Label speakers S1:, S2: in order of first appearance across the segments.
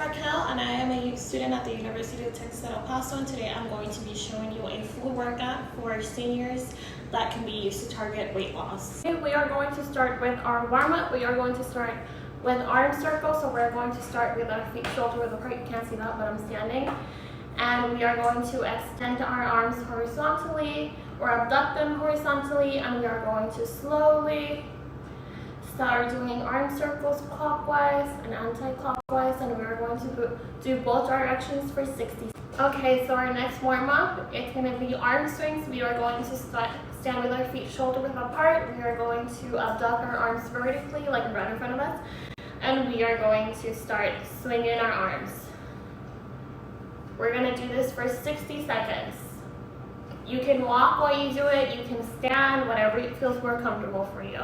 S1: Raquel, and I am a student at the University of Texas at El Paso, and today I'm going to be showing you a full workout for seniors that can be used to target weight loss.
S2: Okay, we are going to start with our warm-up. We are going to start with arm circles. So we're going to start with our feet shoulder width apart. You can't see that, but I'm standing. And we are going to extend our arms horizontally or abduct them horizontally, and we are going to slowly start doing arm circles clockwise and anti-clockwise, and we are going to do both directions for 60 seconds. Okay, so our next warm-up, it's going to be arm swings. We are going to stand with our feet shoulder width apart. We are going to abduct our arms vertically, like right in front of us, and we are going to start swinging our arms. We're going to do this for 60 seconds. You can walk while you do it, you can stand, whatever feels more comfortable for you.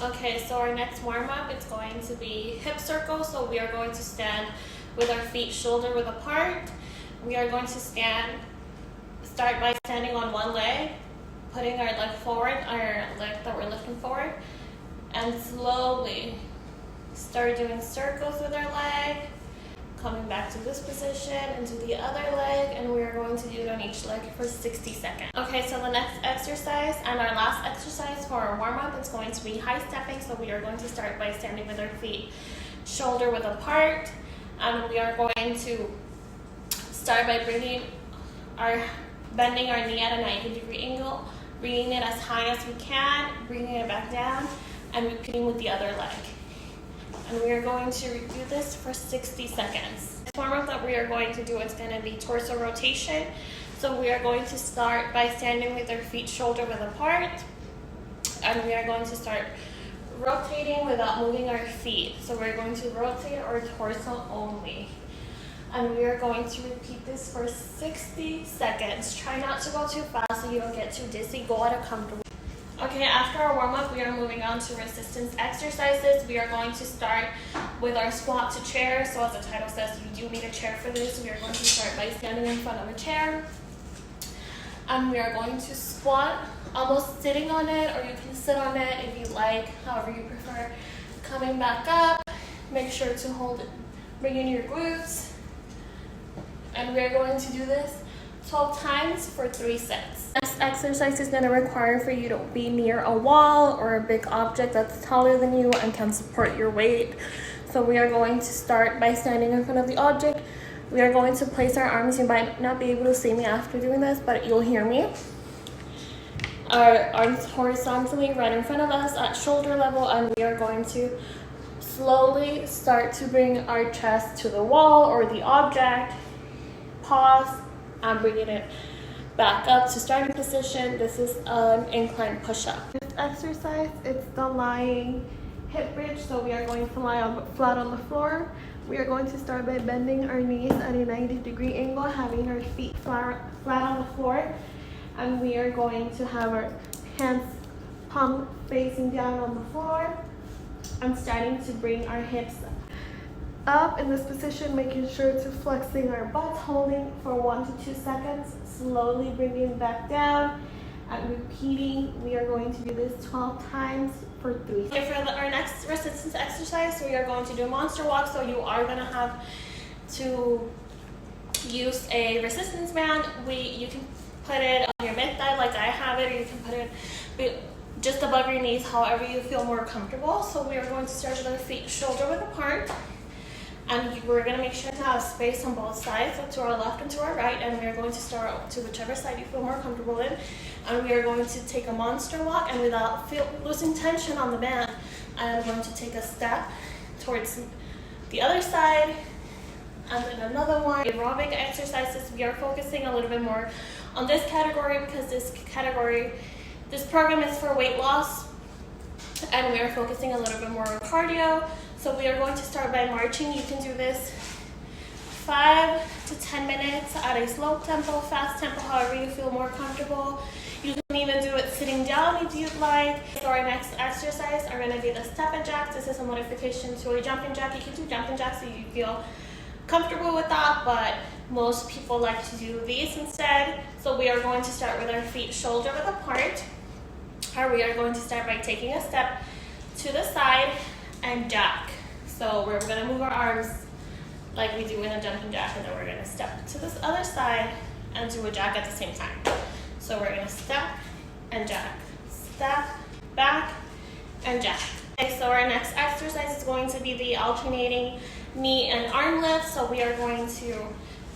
S1: Okay, so our next warm-up is going to be hip circles. So we are going to stand with our feet shoulder width apart. We are going to start by standing on one leg, putting our leg forward, our leg that we're lifting forward, and slowly start doing circles with our leg, coming back to this position and to the other leg, and we are going to do it on each leg for 60 seconds. Okay, so the next exercise and our last exercise for our warm-up is going to be high stepping. So we are going to start by standing with our feet shoulder width apart, and we are going to start by bending our knee at a 90-degree angle, bringing it as high as we can, bringing it back down, and repeating with the other leg. And we are going to do this for 60 seconds. The warm-up that we are going to do is going to be torso rotation. So we are going to start by standing with our feet shoulder width apart, and we are going to start rotating without moving our feet. So we're going to rotate our torso only. And we are going to repeat this for 60 seconds. Try not to go too fast so you don't get too dizzy. Go at a comfortable. Okay, after our warm-up, we are moving on to resistance exercises. We are going to start with our squat to chair. So as the title says, you do need a chair for this. We are going to start by standing in front of a chair. And we are going to squat, almost sitting on it, or you can sit on it if you like, however you prefer. Coming back up, make sure to hold it, bring in your glutes. And we are going to do this 12 times for 3 sets. Next exercise is going to require for you to be near a wall or a big object that's taller than you and can support your weight. So we are going to start by standing in front of the object. We are going to place our arms. You might not be able to see me after doing this, but you'll hear me. Our arms horizontally right in front of us at shoulder level, and we are going to slowly start to bring our chest to the wall or the object. Pause and bringing it back up to starting position. This is an incline push-up. This exercise, it's the lying hip bridge. So we are going to lie flat on the floor. We are going to start by bending our knees at a 90-degree angle, having our feet flat on the floor, and we are going to have our hands palm facing down on the floor and starting to bring our hips up in this position, making sure to flexing our butts, holding for 1 to 2 seconds, slowly bringing back down and repeating. We are going to do this 12 times for 3 seconds. Okay, for our next resistance exercise, we are going to do monster walk. So you are going to have to use a resistance band. You can put it on your mid thigh like I have it, or you can put it just above your knees, however you feel more comfortable. So we are going to start with our feet shoulder width apart. And we're going to make sure to have space on both sides, so to our left and to our right, and we are going to start to whichever side you feel more comfortable in. And we are going to take a monster walk, and without losing tension on the band, I am going to take a step towards the other side, and then another one. Aerobic exercises, we are focusing a little bit more on this category because this program is for weight loss, and we are focusing a little bit more on cardio. So we are going to start by marching. You can do this 5 to 10 minutes at a slow tempo, fast tempo, however you feel more comfortable. You can even do it sitting down if you'd like. So our next exercise are going to be the step and jacks. This is a modification to a jumping jack. You can do jumping jacks if you feel comfortable with that, but most people like to do these instead. So we are going to start with our feet shoulder width apart. Or we are going to start by taking a step to the side and jack. So we're going to move our arms like we do in a jumping jack, and then we're gonna step to this other side and do a jack at the same time. So we're gonna step and jack, step, back, and jack. Okay, so our next exercise is going to be the alternating knee and arm lift. So we are going to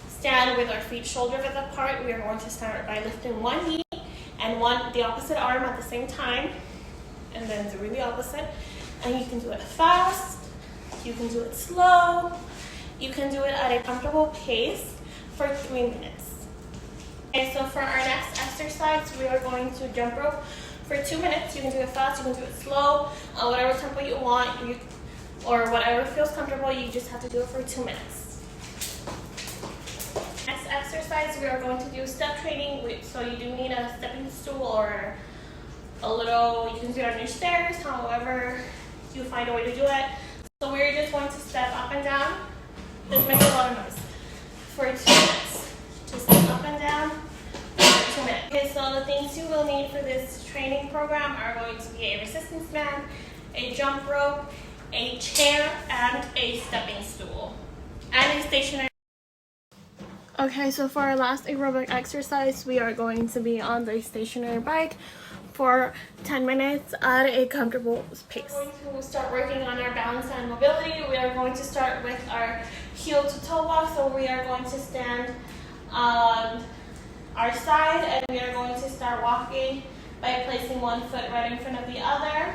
S1: stand with our feet shoulder width apart. We are going to start by lifting one knee and the opposite arm at the same time, and then doing the opposite. And you can do it fast, you can do it slow, you can do it at a comfortable pace for 3 minutes. Okay, so for our next exercise, we are going to jump rope for 2 minutes. You can do it fast, you can do it slow, whatever tempo you want, or whatever feels comfortable. You just have to do it for 2 minutes. Next exercise, we are going to do step training. So you do need a stepping stool or you can do it on your stairs, however you find a way to do it. So we're just going to step up and down. This makes a lot of noise. For 2 minutes. Just step up and down for 2 minutes. Okay, so the things you will need for this training program are going to be a resistance band, a jump rope, a chair, and a stepping stool, and a stationary. Okay, so for our last aerobic exercise, we are going to be on the stationary bike for 10 minutes at a comfortable pace. We're going to start working on our balance and mobility. We are going to start with our heel to toe walk. So we are going to stand on our side, and we are going to start walking by placing one foot right in front of the other.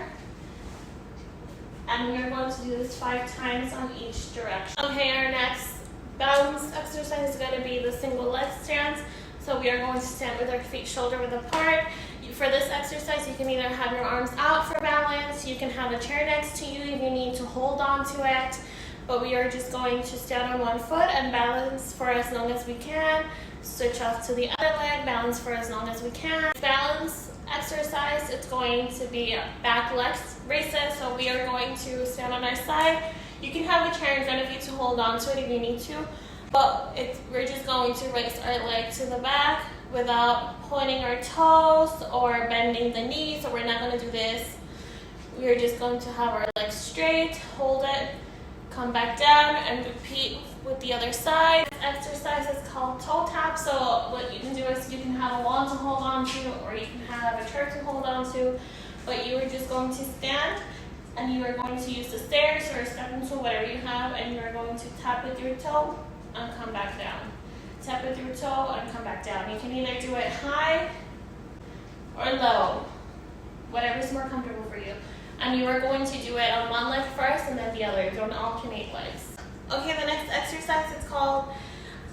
S1: And we are going to do this 5 times on each direction. Okay, our next balance exercise is going to be the single leg stance. So we are going to stand with our feet shoulder width apart. For this exercise, you can either have your arms out for balance, you can have a chair next to you if you need to hold on to it, but we are just going to stand on one foot and balance for as long as we can. Switch off to the other leg, balance for as long as we can. Balance exercise, it's going to be back leg raises, so we are going to stand on our side. You can have a chair in front of you to hold on to it if you need to, but we're just going to raise our leg to the back without pointing our toes or bending the knees. So we're not going to do this. We're just going to have our legs straight, hold it, come back down, and repeat with the other side. This exercise is called toe tap. So what you can do is you can have a wall to hold on to, or you can have a chair to hold on to, but you are just going to stand, and you are going to use the stairs or a stepping stool, whatever you have, and you are going to tap with your toe and come back down. Tap with your toe and come back down. You can either do it high or low, whatever is more comfortable for you. And you are going to do it on one leg first and then the other. You're going to alternate legs. Okay, the next exercise is called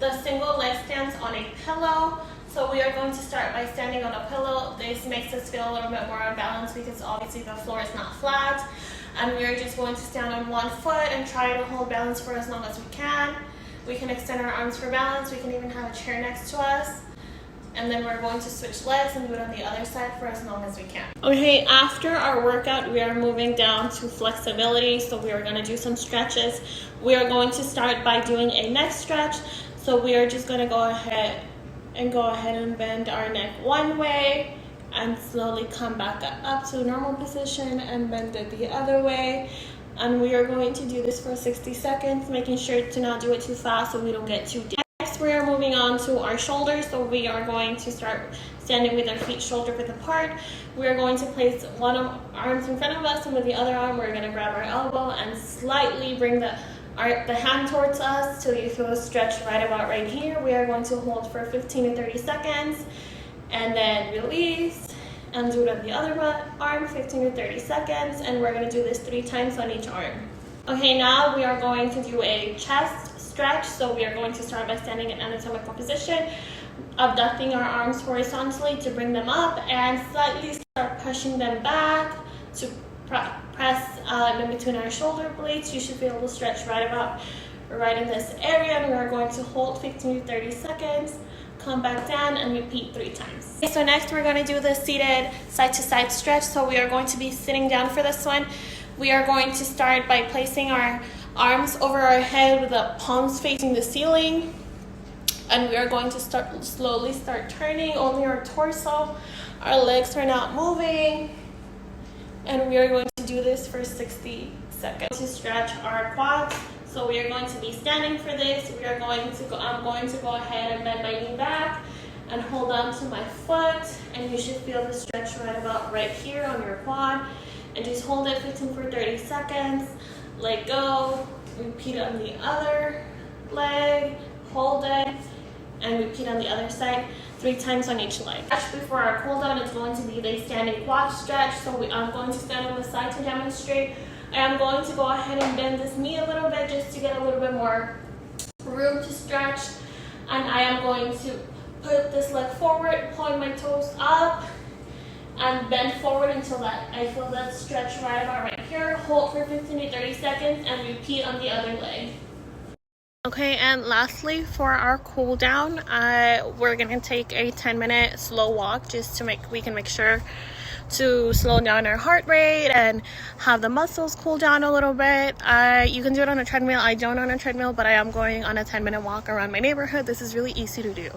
S1: the single leg stance on a pillow. So we are going to start by standing on a pillow. This makes us feel a little bit more unbalanced because obviously the floor is not flat. And we are just going to stand on one foot and try to hold balance for as long as we can. We can extend our arms for balance. We can even have a chair next to us. And then we're going to switch legs and do it on the other side for as long as we can. Okay, after our workout, we are moving down to flexibility. So we are going to do some stretches. We are going to start by doing a neck stretch. So we are just going to go ahead and bend our neck one way and slowly come back up to normal position and bend it the other way. And we are going to do this for 60 seconds, making sure to not do it too fast so we don't get too deep. Next, we are moving on to our shoulders. So we are going to start standing with our feet shoulder width apart. We are going to place one arm in front of us, and with the other arm, we're going to grab our elbow and slightly bring the hand towards us till you feel a stretch right about right here. We are going to hold for 15 to 30 seconds and then release. And do it on the other arm, 15 to 30 seconds, and we're going to do this 3 times on each arm. Okay, now we are going to do a chest stretch. So we are going to start by standing in anatomical position, abducting our arms horizontally to bring them up, and slightly start pushing them back to press in between our shoulder blades. You should be able to stretch right in this area, and we are going to hold 15 to 30 seconds. Come back down and repeat 3 times. Okay, so next we're going to do the seated side to side stretch. So we are going to be sitting down for this one. We are going to start by placing our arms over our head with the palms facing the ceiling. And we are going to slowly start turning only our torso. Our legs are not moving. And we are going to do this for 60 seconds. To stretch our quads. So we are going to be standing for this. I'm going to go ahead and bend my knee back and hold on to my foot, and you should feel the stretch right here on your quad, and just hold it 15 for 30 seconds, let go, repeat on the other leg, hold it, and repeat on the other side 3 times on each leg. Before our cool down, it's going to be the standing quad stretch. So I'm going to stand on the side to demonstrate. I am going to go ahead and bend this knee a little bit just to get a little bit more room to stretch, and I am going to put this leg forward, point my toes up, and bend forward until I feel that stretch right here. Hold for 15 to 30 seconds and repeat on the other leg. Okay, and lastly for our cool down, we're gonna take a 10-minute slow walk just to we can make sure to slow down our heart rate and have the muscles cool down a little bit. You can do it on a treadmill. I don't on a treadmill, but I am going on a 10-minute walk around my neighborhood. This is really easy to do.